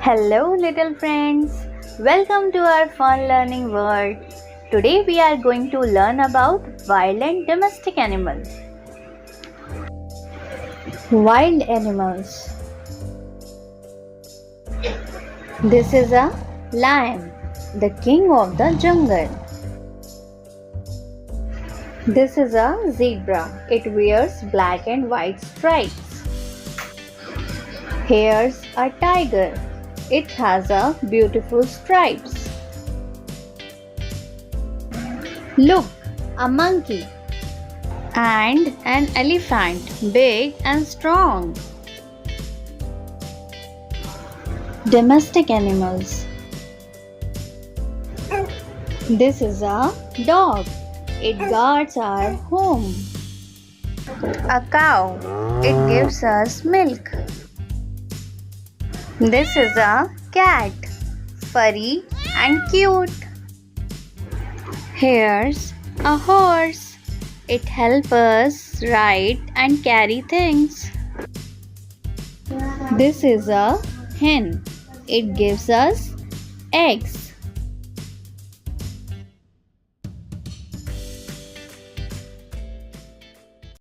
Hello little friends, welcome to our fun learning world. Today we are going to learn about wild and domestic animals. Wild animals. This is a lion, the king of the jungle. This is a zebra. It wears black and white stripes. Here's a tiger. It has a beautiful stripes. Look, a monkey and an elephant, big and strong. Domestic animals. This is a dog. It guards our home. A cow. It gives us milk. This is a cat, furry and cute. Here's a horse. It helps us ride and carry things. This is a hen. It gives us eggs.